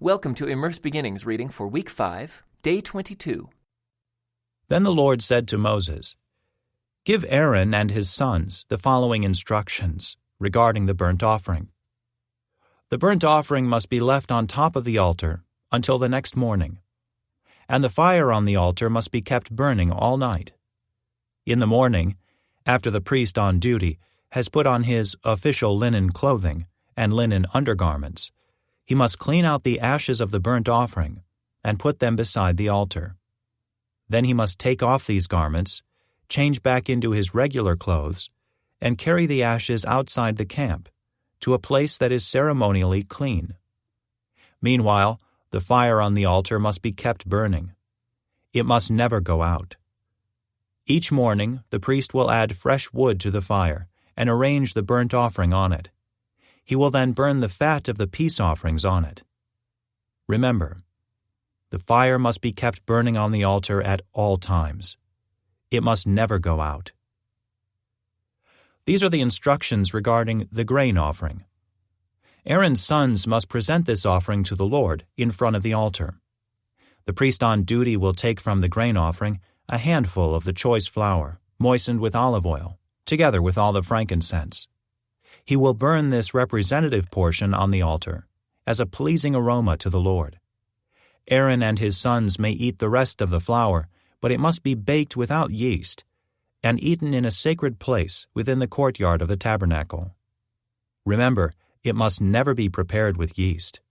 Welcome to Immerse Beginnings reading for Week 5, Day 22. Then the Lord said to Moses, "Give Aaron and his sons the following instructions regarding the burnt offering. The burnt offering must be left on top of the altar until the next morning, and the fire on the altar must be kept burning all night. In the morning, after the priest on duty has put on his official linen clothing and linen undergarments, he must clean out the ashes of the burnt offering and put them beside the altar. Then he must take off these garments, change back into his regular clothes, and carry the ashes outside the camp to a place that is ceremonially clean. Meanwhile, the fire on the altar must be kept burning. It must never go out. Each morning, the priest will add fresh wood to the fire and arrange the burnt offering on it. He will then burn the fat of the peace offerings on it. Remember, the fire must be kept burning on the altar at all times. It must never go out. These are the instructions regarding the grain offering. Aaron's sons must present this offering to the Lord in front of the altar. The priest on duty will take from the grain offering a handful of the choice flour, moistened with olive oil, together with all the frankincense. He will burn this representative portion on the altar as a pleasing aroma to the Lord. Aaron and his sons may eat the rest of the flour, but it must be baked without yeast and eaten in a sacred place within the courtyard of the tabernacle. Remember, it must never be prepared with yeast.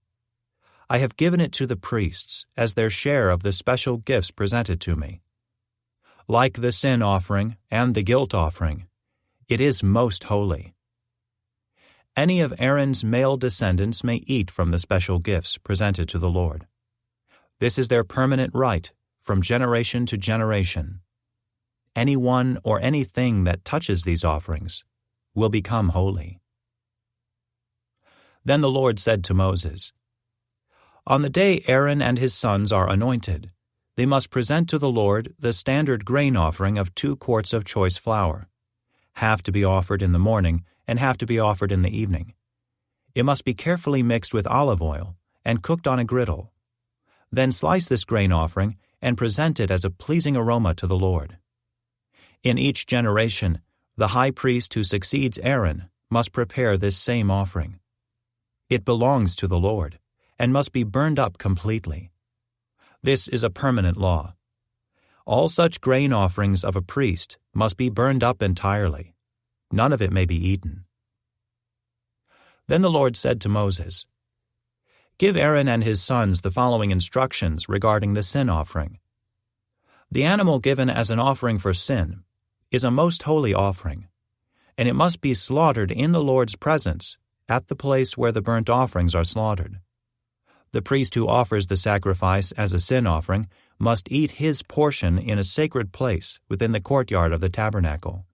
I have given it to the priests as their share of the special gifts presented to me. Like the sin offering and the guilt offering, it is most holy. Any of Aaron's male descendants may eat from the special gifts presented to the Lord. This is their permanent right from generation to generation. Anyone or anything that touches these offerings will become holy. Then the Lord said to Moses, "On the day Aaron and his sons are anointed, they must present to the Lord the standard grain offering of 2 quarts of choice flour, half to be offered in the morning and half to be offered in the evening. It must be carefully mixed with olive oil and cooked on a griddle. Then slice this grain offering and present it as a pleasing aroma to the Lord. In each generation, the high priest who succeeds Aaron must prepare this same offering. It belongs to the Lord and must be burned up completely. This is a permanent law. All such grain offerings of a priest must be burned up entirely. None of it may be eaten." Then the Lord said to Moses, "Give Aaron and his sons the following instructions regarding the sin offering. The animal given as an offering for sin is a most holy offering, and it must be slaughtered in the Lord's presence at the place where the burnt offerings are slaughtered. The priest who offers the sacrifice as a sin offering must eat his portion in a sacred place within the courtyard of the tabernacle.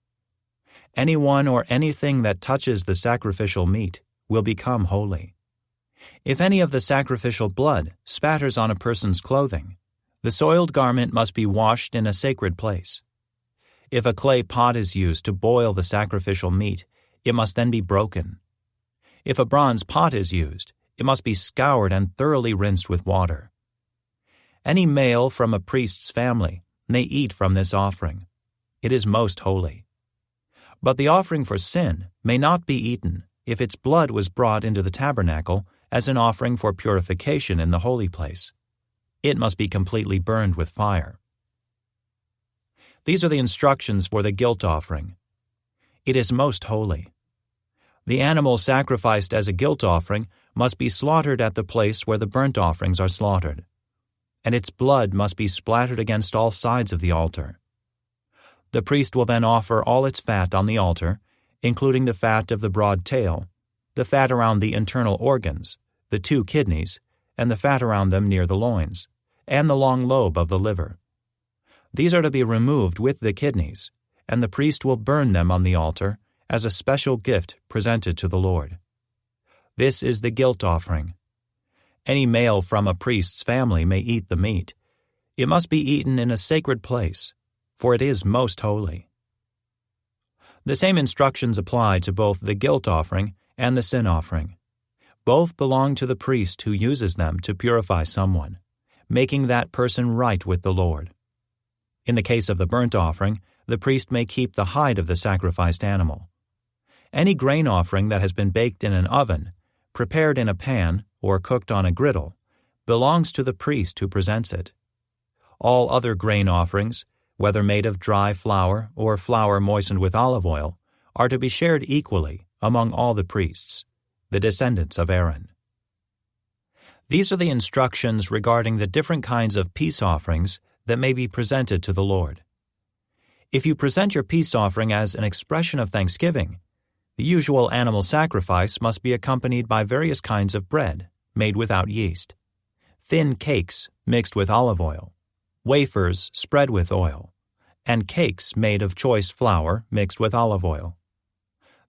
Anyone or anything that touches the sacrificial meat will become holy. If any of the sacrificial blood spatters on a person's clothing, the soiled garment must be washed in a sacred place. If a clay pot is used to boil the sacrificial meat, it must then be broken. If a bronze pot is used, it must be scoured and thoroughly rinsed with water. Any male from a priest's family may eat from this offering. It is most holy. But the offering for sin may not be eaten if its blood was brought into the tabernacle as an offering for purification in the holy place. It must be completely burned with fire." These are the instructions for the guilt offering. It is most holy. The animal sacrificed as a guilt offering must be slaughtered at the place where the burnt offerings are slaughtered, and its blood must be splattered against all sides of the altar. The priest will then offer all its fat on the altar, including the fat of the broad tail, the fat around the internal organs, the 2 kidneys, and the fat around them near the loins, and the long lobe of the liver. These are to be removed with the kidneys, and the priest will burn them on the altar as a special gift presented to the Lord. This is the guilt offering. Any male from a priest's family may eat the meat. It must be eaten in a sacred place, for it is most holy. The same instructions apply to both the guilt offering and the sin offering. Both belong to the priest who uses them to purify someone, making that person right with the Lord. In the case of the burnt offering, the priest may keep the hide of the sacrificed animal. Any grain offering that has been baked in an oven, prepared in a pan, or cooked on a griddle, belongs to the priest who presents it. All other grain offerings, whether made of dry flour or flour moistened with olive oil, are to be shared equally among all the priests, the descendants of Aaron. These are the instructions regarding the different kinds of peace offerings that may be presented to the Lord. If you present your peace offering as an expression of thanksgiving, the usual animal sacrifice must be accompanied by various kinds of bread made without yeast, thin cakes mixed with olive oil, wafers spread with oil, and cakes made of choice flour mixed with olive oil.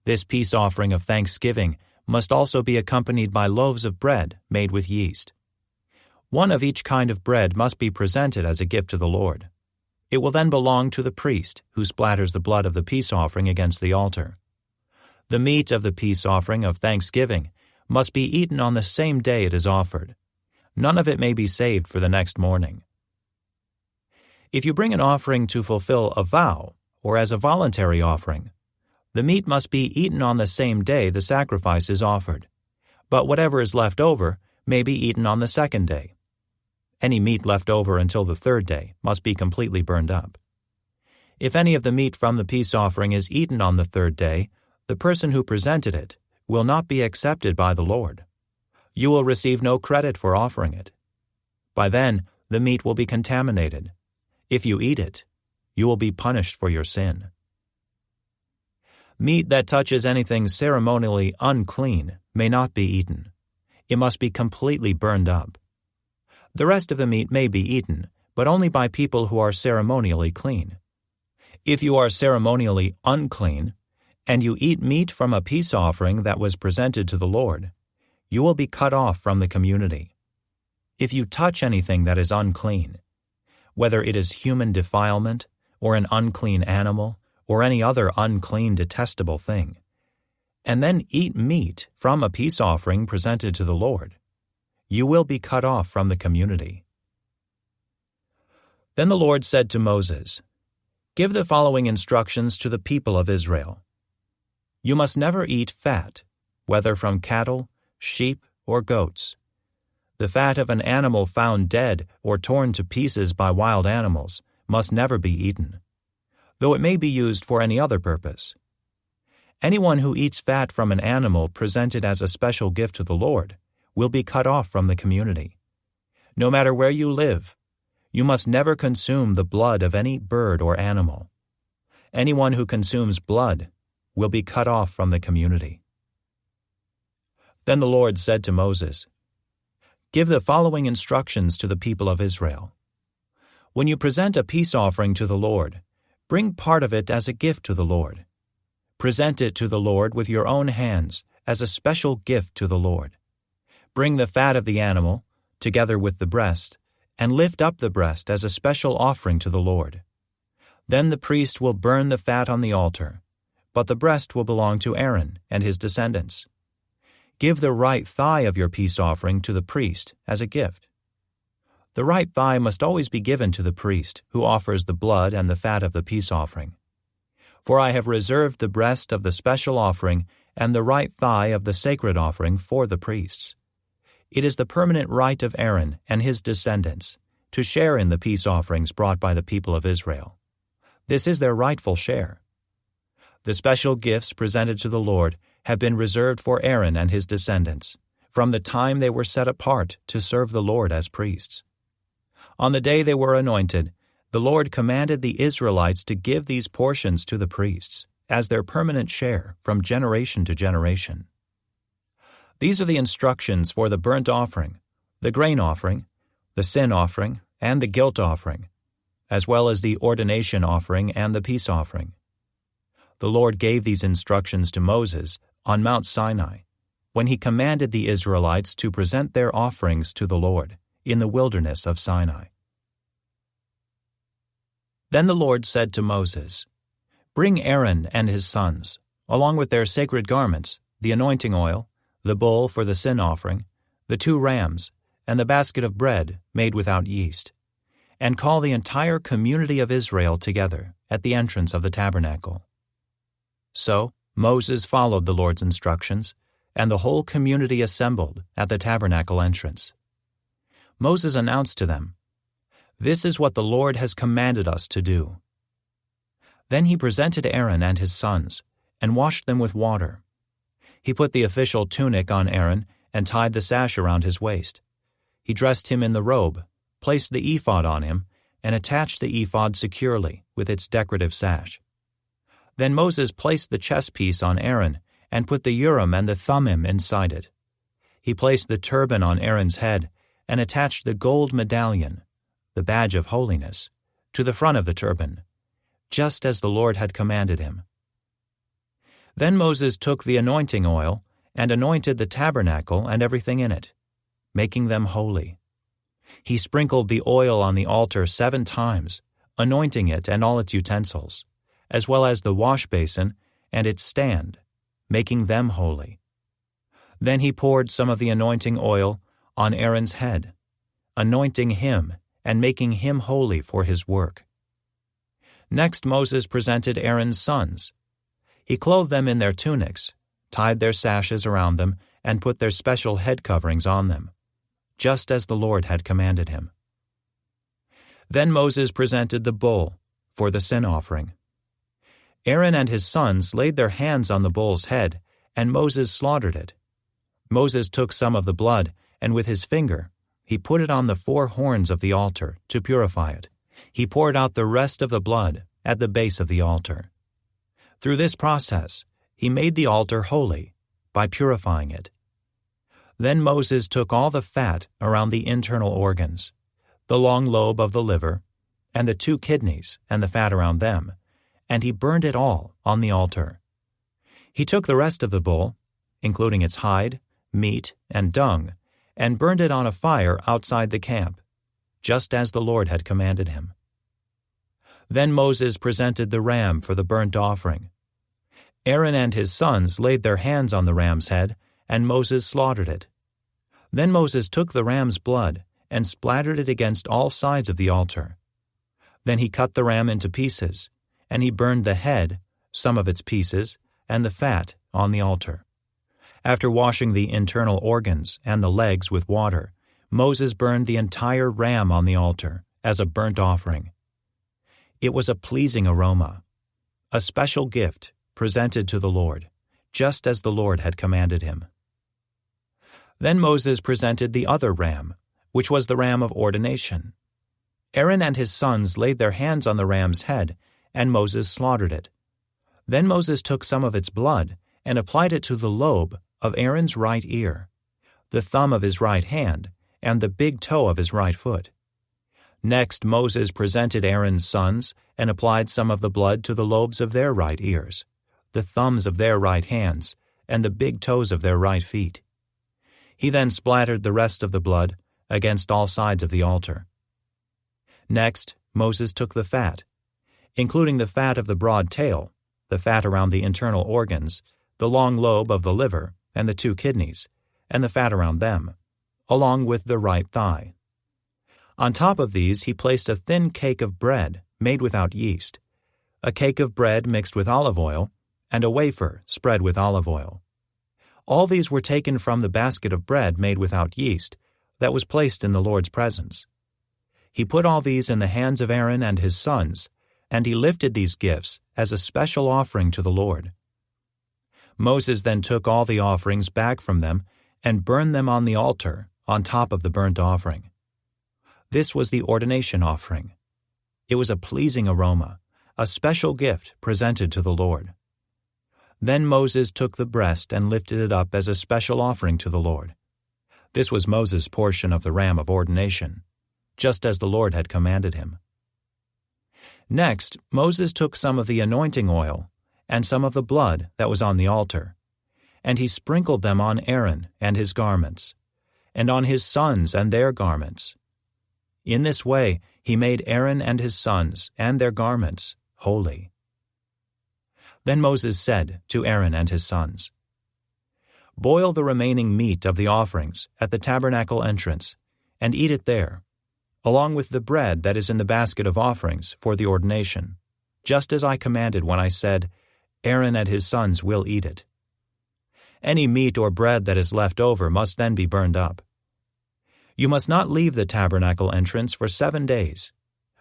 This peace offering of thanksgiving must also be accompanied by loaves of bread made with yeast. One of each kind of bread must be presented as a gift to the Lord. It will then belong to the priest who splatters the blood of the peace offering against the altar. The meat of the peace offering of thanksgiving must be eaten on the same day it is offered. None of it may be saved for the next morning. If you bring an offering to fulfill a vow, or as a voluntary offering, the meat must be eaten on the same day the sacrifice is offered, but whatever is left over may be eaten on the second day. Any meat left over until the third day must be completely burned up. If any of the meat from the peace offering is eaten on the third day, the person who presented it will not be accepted by the Lord. You will receive no credit for offering it. By then, the meat will be contaminated. If you eat it, you will be punished for your sin. Meat that touches anything ceremonially unclean may not be eaten. It must be completely burned up. The rest of the meat may be eaten, but only by people who are ceremonially clean. If you are ceremonially unclean, and you eat meat from a peace offering that was presented to the Lord, you will be cut off from the community. If you touch anything that is unclean, whether it is human defilement, or an unclean animal, or any other unclean detestable thing, and then eat meat from a peace offering presented to the Lord, you will be cut off from the community. Then the Lord said to Moses, "Give the following instructions to the people of Israel. You must never eat fat, whether from cattle, sheep, or goats. The fat of an animal found dead or torn to pieces by wild animals must never be eaten, though it may be used for any other purpose. Anyone who eats fat from an animal presented as a special gift to the Lord will be cut off from the community. No matter where you live, you must never consume the blood of any bird or animal. Anyone who consumes blood will be cut off from the community." Then the Lord said to Moses, "Give the following instructions to the people of Israel. When you present a peace offering to the Lord, bring part of it as a gift to the Lord. Present it to the Lord with your own hands as a special gift to the Lord. Bring the fat of the animal, together with the breast, and lift up the breast as a special offering to the Lord. Then the priest will burn the fat on the altar, but the breast will belong to Aaron and his descendants. Give the right thigh of your peace offering to the priest as a gift. The right thigh must always be given to the priest who offers the blood and the fat of the peace offering. For I have reserved the breast of the special offering and the right thigh of the sacred offering for the priests. It is the permanent right of Aaron and his descendants to share in the peace offerings brought by the people of Israel. This is their rightful share. The special gifts presented to the Lord have been reserved for Aaron and his descendants from the time they were set apart to serve the Lord as priests. On the day they were anointed, the Lord commanded the Israelites to give these portions to the priests as their permanent share from generation to generation. These are the instructions for the burnt offering, the grain offering, the sin offering, and the guilt offering, as well as the ordination offering and the peace offering. The Lord gave these instructions to Moses on Mount Sinai, when he commanded the Israelites to present their offerings to the Lord in the wilderness of Sinai. Then the Lord said to Moses, "Bring Aaron and his sons, along with their sacred garments, the anointing oil, the bull for the sin offering, the 2 rams, and the basket of bread made without yeast, and call the entire community of Israel together at the entrance of the tabernacle. So Moses followed the Lord's instructions, and the whole community assembled at the tabernacle entrance. Moses announced to them, "This is what the Lord has commanded us to do." Then he presented Aaron and his sons, and washed them with water. He put the official tunic on Aaron and tied the sash around his waist. He dressed him in the robe, placed the ephod on him, and attached the ephod securely with its decorative sash. Then Moses placed the chest piece on Aaron and put the Urim and the Thummim inside it. He placed the turban on Aaron's head and attached the gold medallion, the badge of holiness, to the front of the turban, just as the Lord had commanded him. Then Moses took the anointing oil and anointed the tabernacle and everything in it, making them holy. He sprinkled the oil on the altar 7 times, anointing it and all its utensils, as well as the wash basin and its stand, making them holy. Then he poured some of the anointing oil on Aaron's head, anointing him and making him holy for his work. Next Moses presented Aaron's sons. He clothed them in their tunics, tied their sashes around them, and put their special head coverings on them, just as the Lord had commanded him. Then Moses presented the bull for the sin offering. Aaron and his sons laid their hands on the bull's head, and Moses slaughtered it. Moses took some of the blood, and with his finger he put it on the 4 horns of the altar to purify it. He poured out the rest of the blood at the base of the altar. Through this process, he made the altar holy by purifying it. Then Moses took all the fat around the internal organs, the long lobe of the liver, and the 2 kidneys and the fat around them, and he burned it all on the altar. He took the rest of the bull, including its hide, meat, and dung, and burned it on a fire outside the camp, just as the Lord had commanded him. Then Moses presented the ram for the burnt offering. Aaron and his sons laid their hands on the ram's head, and Moses slaughtered it. Then Moses took the ram's blood and splattered it against all sides of the altar. Then he cut the ram into pieces, and he burned the head, some of its pieces, and the fat on the altar. After washing the internal organs and the legs with water, Moses burned the entire ram on the altar as a burnt offering. It was a pleasing aroma, a special gift presented to the Lord, just as the Lord had commanded him. Then Moses presented the other ram, which was the ram of ordination. Aaron and his sons laid their hands on the ram's head, and Moses slaughtered it. Then Moses took some of its blood and applied it to the lobe of Aaron's right ear, the thumb of his right hand, and the big toe of his right foot. Next Moses presented Aaron's sons and applied some of the blood to the lobes of their right ears, the thumbs of their right hands, and the big toes of their right feet. He then splattered the rest of the blood against all sides of the altar. Next, Moses took the fat, including the fat of the broad tail, the fat around the internal organs, the long lobe of the liver, and the 2 kidneys, and the fat around them, along with the right thigh. On top of these he placed a thin cake of bread made without yeast, a cake of bread mixed with olive oil, and a wafer spread with olive oil. All these were taken from the basket of bread made without yeast that was placed in the Lord's presence. He put all these in the hands of Aaron and his sons, and he lifted these gifts as a special offering to the Lord. Moses then took all the offerings back from them and burned them on the altar on top of the burnt offering. This was the ordination offering. It was a pleasing aroma, a special gift presented to the Lord. Then Moses took the breast and lifted it up as a special offering to the Lord. This was Moses' portion of the ram of ordination, just as the Lord had commanded him. Next, Moses took some of the anointing oil and some of the blood that was on the altar, and he sprinkled them on Aaron and his garments, and on his sons and their garments. In this way he made Aaron and his sons and their garments holy. Then Moses said to Aaron and his sons, Boil the remaining meat of the offerings at the tabernacle entrance, and eat it there, along with the bread that is in the basket of offerings for the ordination, just as I commanded when I said, Aaron and his sons will eat it. Any meat or bread that is left over must then be burned up. You must not leave the tabernacle entrance for 7 days,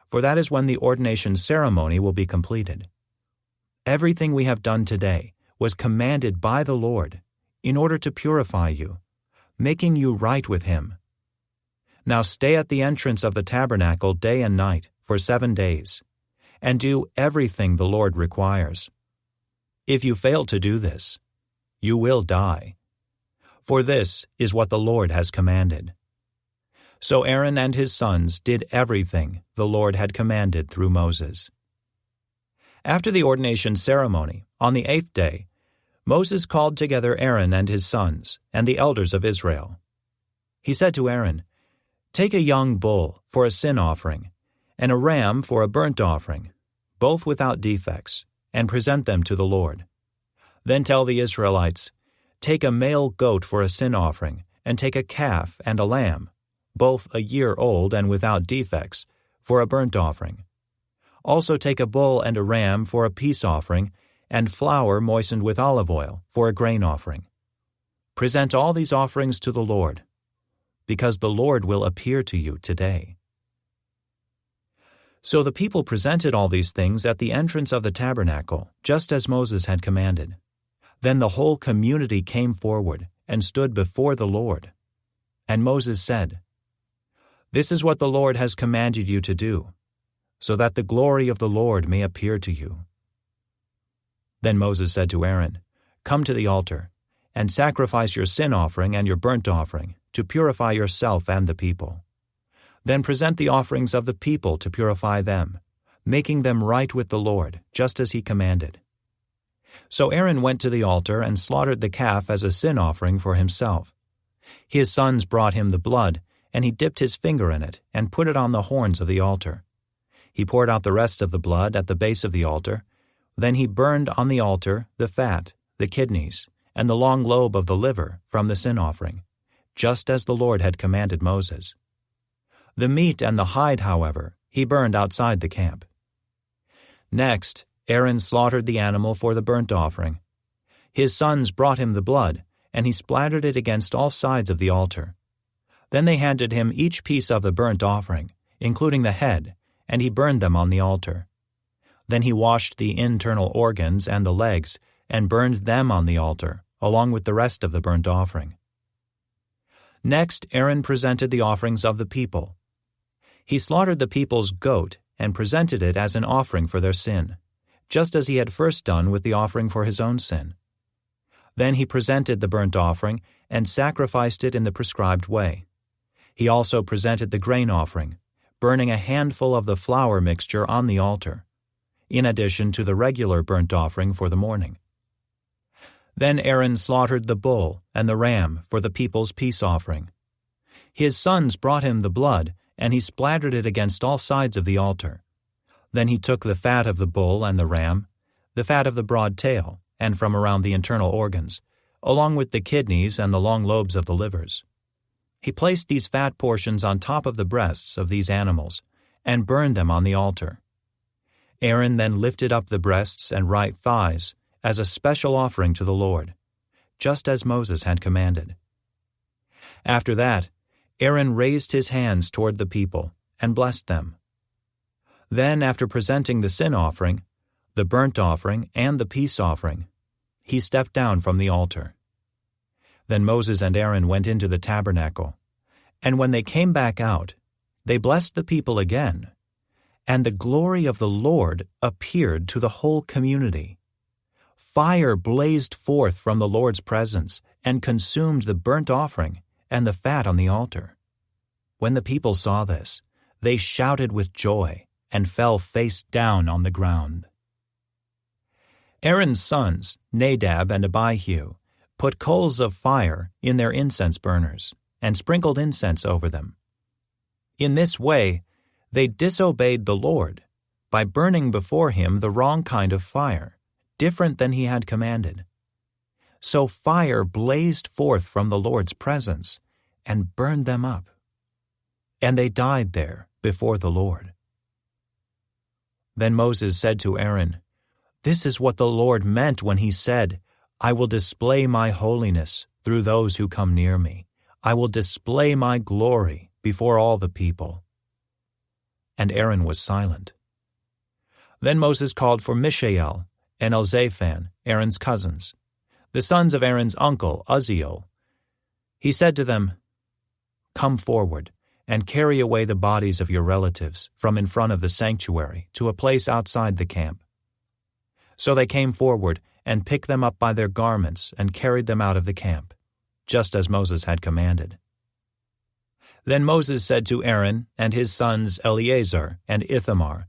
for that is when the ordination ceremony will be completed. Everything we have done today was commanded by the Lord in order to purify you, making you right with Him. Now stay at the entrance of the tabernacle day and night for 7 days, and do everything the Lord requires. If you fail to do this, you will die. For this is what the Lord has commanded. So Aaron and his sons did everything the Lord had commanded through Moses. After the ordination ceremony, on the 8th day, Moses called together Aaron and his sons and the elders of Israel. He said to Aaron, "Take a young bull for a sin offering, and a ram for a burnt offering, both without defects, and present them to the Lord. Then tell the Israelites, Take a male goat for a sin offering, and take a calf and a lamb, both a year old and without defects, for a burnt offering. Also take a bull and a ram for a peace offering, and flour moistened with olive oil for a grain offering. Present all these offerings to the Lord, because the Lord will appear to you today." So the people presented all these things at the entrance of the tabernacle, just as Moses had commanded. Then the whole community came forward and stood before the Lord. And Moses said, "This is what the Lord has commanded you to do, so that the glory of the Lord may appear to you." Then Moses said to Aaron, "Come to the altar, and sacrifice your sin offering and your burnt offering, to purify yourself and the people. Then present the offerings of the people to purify them, making them right with the Lord, just as he commanded." So Aaron went to the altar and slaughtered the calf as a sin offering for himself. His sons brought him the blood, and he dipped his finger in it and put it on the horns of the altar. He poured out the rest of the blood at the base of the altar. Then he burned on the altar the fat, the kidneys, and the long lobe of the liver from the sin offering, just as the Lord had commanded Moses. The meat and the hide, however, he burned outside the camp. Next, Aaron slaughtered the animal for the burnt offering. His sons brought him the blood, and he splattered it against all sides of the altar. Then they handed him each piece of the burnt offering, including the head, and he burned them on the altar. Then he washed the internal organs and the legs, and burned them on the altar, along with the rest of the burnt offering. Next, Aaron presented the offerings of the people. He slaughtered the people's goat and presented it as an offering for their sin, just as he had first done with the offering for his own sin. Then he presented the burnt offering and sacrificed it in the prescribed way. He also presented the grain offering, burning a handful of the flour mixture on the altar, in addition to the regular burnt offering for the morning. Then Aaron slaughtered the bull and the ram for the people's peace offering. His sons brought him the blood, and he splattered it against all sides of the altar. Then he took the fat of the bull and the ram, the fat of the broad tail, and from around the internal organs, along with the kidneys and the long lobes of the livers. He placed these fat portions on top of the breasts of these animals, and burned them on the altar. Aaron then lifted up the breasts and right thighs as a special offering to the Lord, just as Moses had commanded. After that, Aaron raised his hands toward the people and blessed them. Then, after presenting the sin offering, the burnt offering, and the peace offering, he stepped down from the altar. Then Moses and Aaron went into the tabernacle, and when they came back out, they blessed the people again, and the glory of the Lord appeared to the whole community. Fire blazed forth from the Lord's presence and consumed the burnt offering and the fat on the altar. When the people saw this, they shouted with joy and fell face down on the ground. Aaron's sons, Nadab and Abihu, put coals of fire in their incense burners and sprinkled incense over them. In this way, they disobeyed the Lord by burning before him the wrong kind of fire, different than he had commanded. So fire blazed forth from the Lord's presence and burned them up. And they died there before the Lord. Then Moses said to Aaron, "This is what the Lord meant when he said, 'I will display my holiness through those who come near me. I will display my glory before all the people.'" And Aaron was silent. Then Moses called for Mishael and Elzaphan, Aaron's cousins, the sons of Aaron's uncle Uzziel. He said to them, "Come forward and carry away the bodies of your relatives from in front of the sanctuary to a place outside the camp." So they came forward and picked them up by their garments and carried them out of the camp, just as Moses had commanded. Then Moses said to Aaron and his sons Eleazar and Ithamar,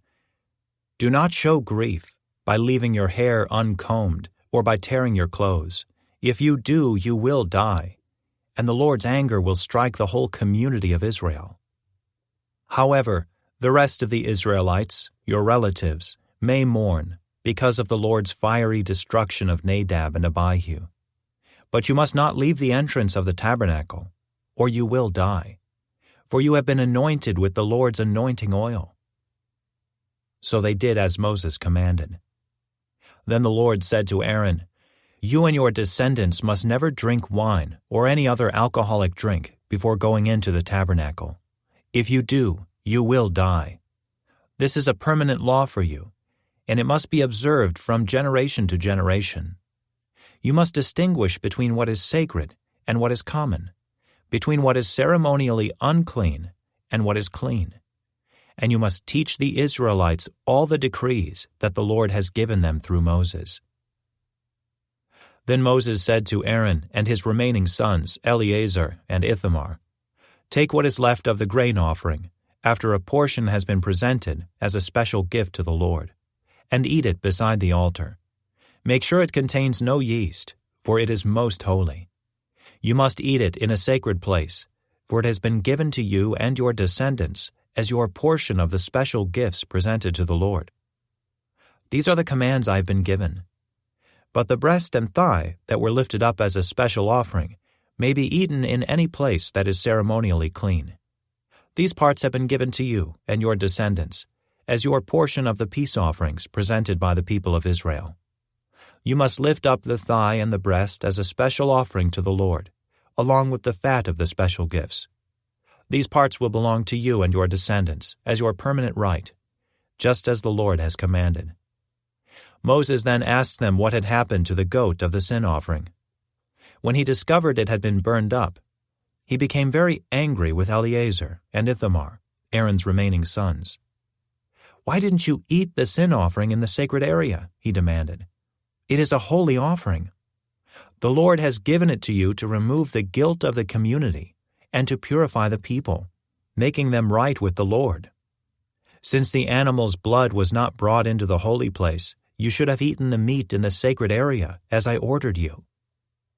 "Do not show grief by leaving your hair uncombed or by tearing your clothes. If you do, you will die, and the Lord's anger will strike the whole community of Israel. However, the rest of the Israelites, your relatives, may mourn because of the Lord's fiery destruction of Nadab and Abihu. But you must not leave the entrance of the tabernacle, or you will die, for you have been anointed with the Lord's anointing oil." So they did as Moses commanded. Then the Lord said to Aaron, "You and your descendants must never drink wine or any other alcoholic drink before going into the tabernacle. If you do, you will die. This is a permanent law for you, and it must be observed from generation to generation. You must distinguish between what is sacred and what is common, between what is ceremonially unclean and what is clean. And you must teach the Israelites all the decrees that the Lord has given them through Moses." Then Moses said to Aaron and his remaining sons, Eleazar and Ithamar, "Take what is left of the grain offering, after a portion has been presented as a special gift to the Lord, and eat it beside the altar. Make sure it contains no yeast, for it is most holy. You must eat it in a sacred place, for it has been given to you and your descendants as your portion of the special gifts presented to the Lord. These are the commands I have been given. But the breast and thigh that were lifted up as a special offering may be eaten in any place that is ceremonially clean. These parts have been given to you and your descendants as your portion of the peace offerings presented by the people of Israel. You must lift up the thigh and the breast as a special offering to the Lord, along with the fat of the special gifts. These parts will belong to you and your descendants as your permanent right, just as the Lord has commanded." Moses then asked them what had happened to the goat of the sin offering. When he discovered it had been burned up, he became very angry with Eleazar and Ithamar, Aaron's remaining sons. "Why didn't you eat the sin offering in the sacred area?" he demanded. "It is a holy offering. The Lord has given it to you to remove the guilt of the community and to purify the people, making them right with the Lord. Since the animal's blood was not brought into the holy place, you should have eaten the meat in the sacred area, as I ordered you."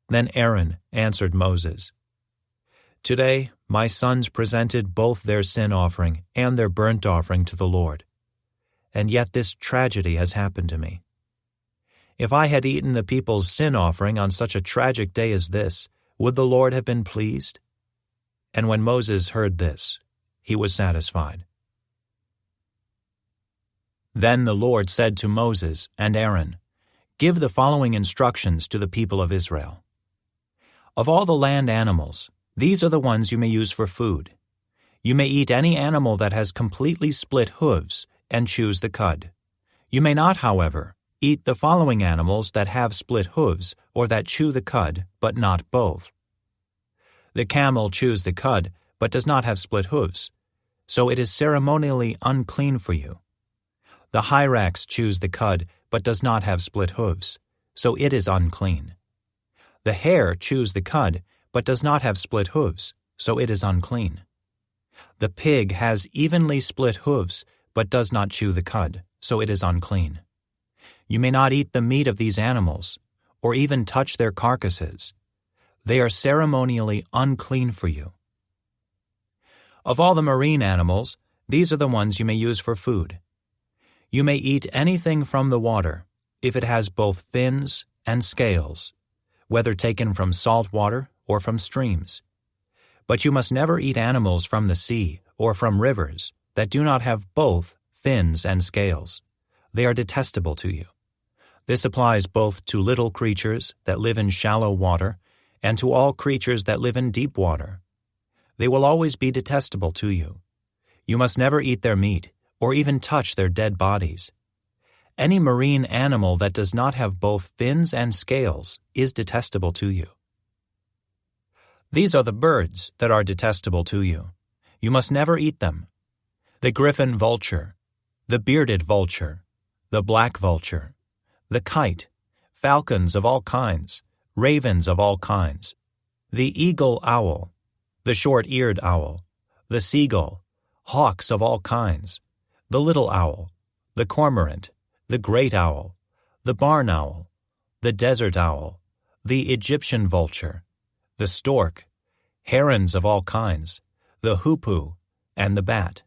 Then Aaron answered Moses, "Today my sons presented both their sin offering and their burnt offering to the Lord, and yet this tragedy has happened to me. If I had eaten the people's sin offering on such a tragic day as this, would the Lord have been pleased?" And when Moses heard this, he was satisfied. Then the Lord said to Moses and Aaron, "Give the following instructions to the people of Israel. Of all the land animals, these are the ones you may use for food. You may eat any animal that has completely split hooves and choose the cud. You may not, however, eat the following animals that have split hooves or that chew the cud, but not both. The camel chews the cud, but does not have split hooves, so it is ceremonially unclean for you. The hyrax chews the cud, but does not have split hooves, so it is unclean. The hare chews the cud, but does not have split hooves, so it is unclean. The pig has evenly split hooves, but does not chew the cud, so it is unclean. You may not eat the meat of these animals, or even touch their carcasses. They are ceremonially unclean for you. Of all the marine animals, these are the ones you may use for food. You may eat anything from the water, if it has both fins and scales, whether taken from salt water or from streams. But you must never eat animals from the sea or from rivers that do not have both fins and scales. They are detestable to you. This applies both to little creatures that live in shallow water and to all creatures that live in deep water. They will always be detestable to you. You must never eat their meat or even touch their dead bodies. Any marine animal that does not have both fins and scales is detestable to you. These are the birds that are detestable to you. You must never eat them: the griffin vulture, the bearded vulture, the black vulture, the kite, falcons of all kinds, ravens of all kinds, the eagle owl, the short-eared owl, the seagull, hawks of all kinds, the little owl, the cormorant, the great owl, the barn owl, the desert owl, the Egyptian vulture, the stork, herons of all kinds, the hoopoe, and the bat.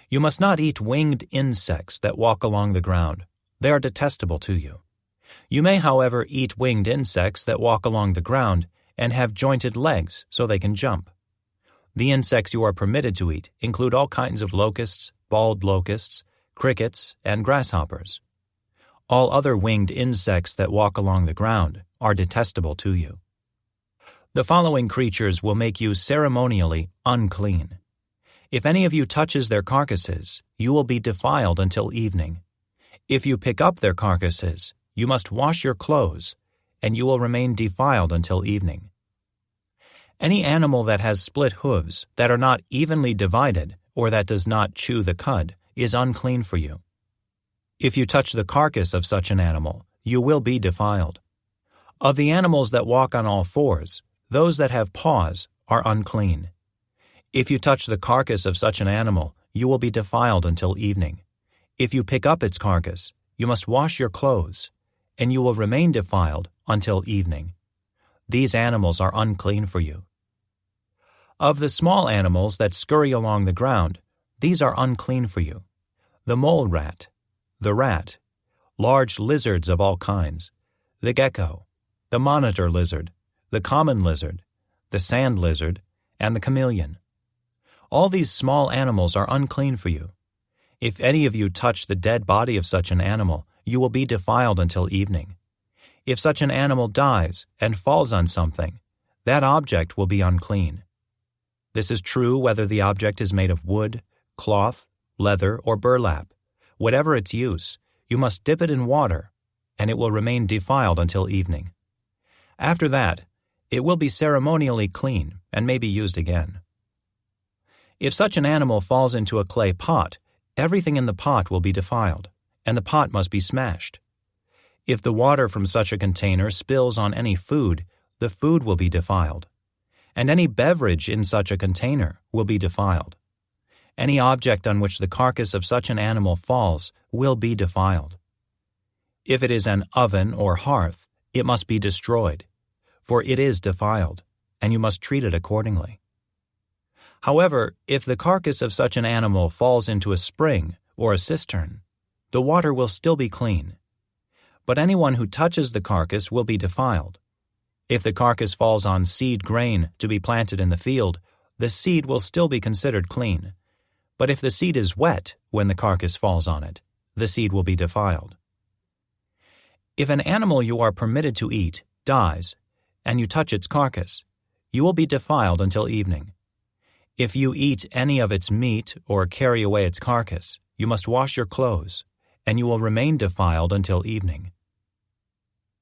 You must not eat winged insects that walk along the ground. They are detestable to you. You may, however, eat winged insects that walk along the ground and have jointed legs so they can jump. The insects you are permitted to eat include all kinds of locusts, bald locusts, crickets, and grasshoppers. All other winged insects that walk along the ground are detestable to you. The following creatures will make you ceremonially unclean. If any of you touches their carcasses, you will be defiled until evening. If you pick up their carcasses, you must wash your clothes, and you will remain defiled until evening. Any animal that has split hooves that are not evenly divided or that does not chew the cud is unclean for you. If you touch the carcass of such an animal, you will be defiled. Of the animals that walk on all fours, those that have paws are unclean. If you touch the carcass of such an animal, you will be defiled until evening. If you pick up its carcass, you must wash your clothes, and you will remain defiled until evening. These animals are unclean for you. Of the small animals that scurry along the ground, these are unclean for you: the mole rat, the rat, large lizards of all kinds, the gecko, the monitor lizard, the common lizard, the sand lizard, and the chameleon. All these small animals are unclean for you. If any of you touch the dead body of such an animal, you will be defiled until evening. If such an animal dies and falls on something, that object will be unclean. This is true whether the object is made of wood, cloth, leather, or burlap. Whatever its use, you must dip it in water, and it will remain defiled until evening. After that, it will be ceremonially clean and may be used again. If such an animal falls into a clay pot, everything in the pot will be defiled, and the pot must be smashed. If the water from such a container spills on any food, the food will be defiled, and any beverage in such a container will be defiled. Any object on which the carcass of such an animal falls will be defiled. If it is an oven or hearth, it must be destroyed, for it is defiled, and you must treat it accordingly. However, if the carcass of such an animal falls into a spring or a cistern, the water will still be clean. But anyone who touches the carcass will be defiled. If the carcass falls on seed grain to be planted in the field, the seed will still be considered clean. But if the seed is wet when the carcass falls on it, the seed will be defiled. If an animal you are permitted to eat dies, and you touch its carcass, you will be defiled until evening. If you eat any of its meat or carry away its carcass, you must wash your clothes, and you will remain defiled until evening.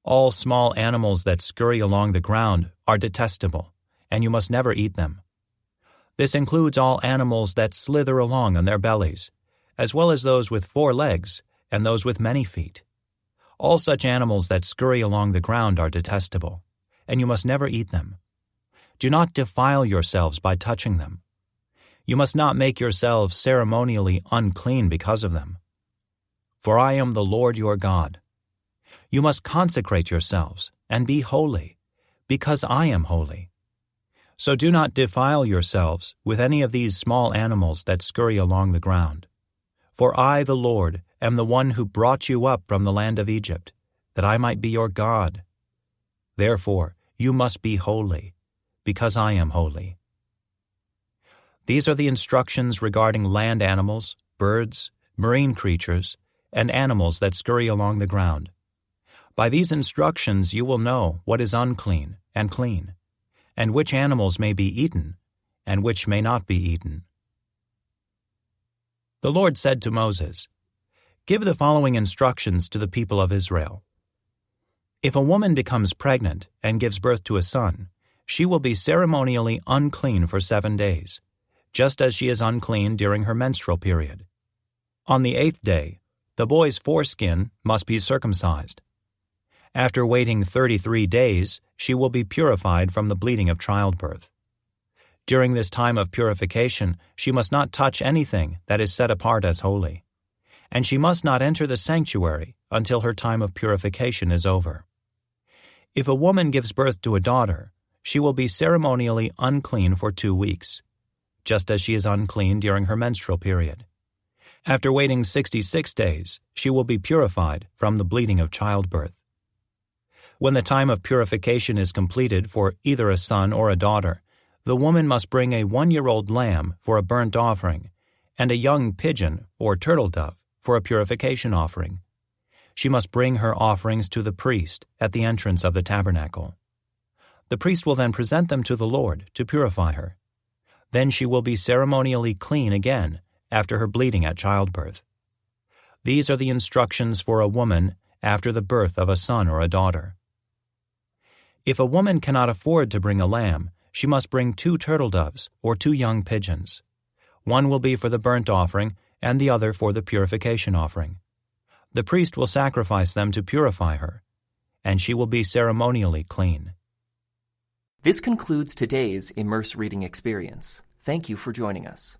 All small animals that scurry along the ground are detestable, and you must never eat them. This includes all animals that slither along on their bellies, as well as those with 4 legs and those with many feet. All such animals that scurry along the ground are detestable, and you must never eat them. Do not defile yourselves by touching them. You must not make yourselves ceremonially unclean because of them. For I am the Lord your God. You must consecrate yourselves and be holy, because I am holy. So do not defile yourselves with any of these small animals that scurry along the ground. For I, the Lord, am the one who brought you up from the land of Egypt, that I might be your God. Therefore, you must be holy, because I am holy. These are the instructions regarding land animals, birds, marine creatures, and animals that scurry along the ground. By these instructions you will know what is unclean and clean, and which animals may be eaten, and which may not be eaten. The Lord said to Moses, "Give the following instructions to the people of Israel. If a woman becomes pregnant and gives birth to a son, she will be ceremonially unclean for 7 days, just as she is unclean during her menstrual period. On the 8th day, the boy's foreskin must be circumcised. After waiting 33 days, she will be purified from the bleeding of childbirth. During this time of purification, she must not touch anything that is set apart as holy, and she must not enter the sanctuary until her time of purification is over. If a woman gives birth to a daughter, she will be ceremonially unclean for 2 weeks, just as she is unclean during her menstrual period. After waiting 66 days, she will be purified from the bleeding of childbirth. When the time of purification is completed for either a son or a daughter, the woman must bring a 1-year-old lamb for a burnt offering and a young pigeon or turtle dove for a purification offering. She must bring her offerings to the priest at the entrance of the tabernacle. The priest will then present them to the Lord to purify her. Then she will be ceremonially clean again after her bleeding at childbirth. These are the instructions for a woman after the birth of a son or a daughter. If a woman cannot afford to bring a lamb, she must bring 2 turtle doves or 2 young pigeons. One will be for the burnt offering and the other for the purification offering. The priest will sacrifice them to purify her, and she will be ceremonially clean. This concludes today's Immerse reading experience. Thank you for joining us.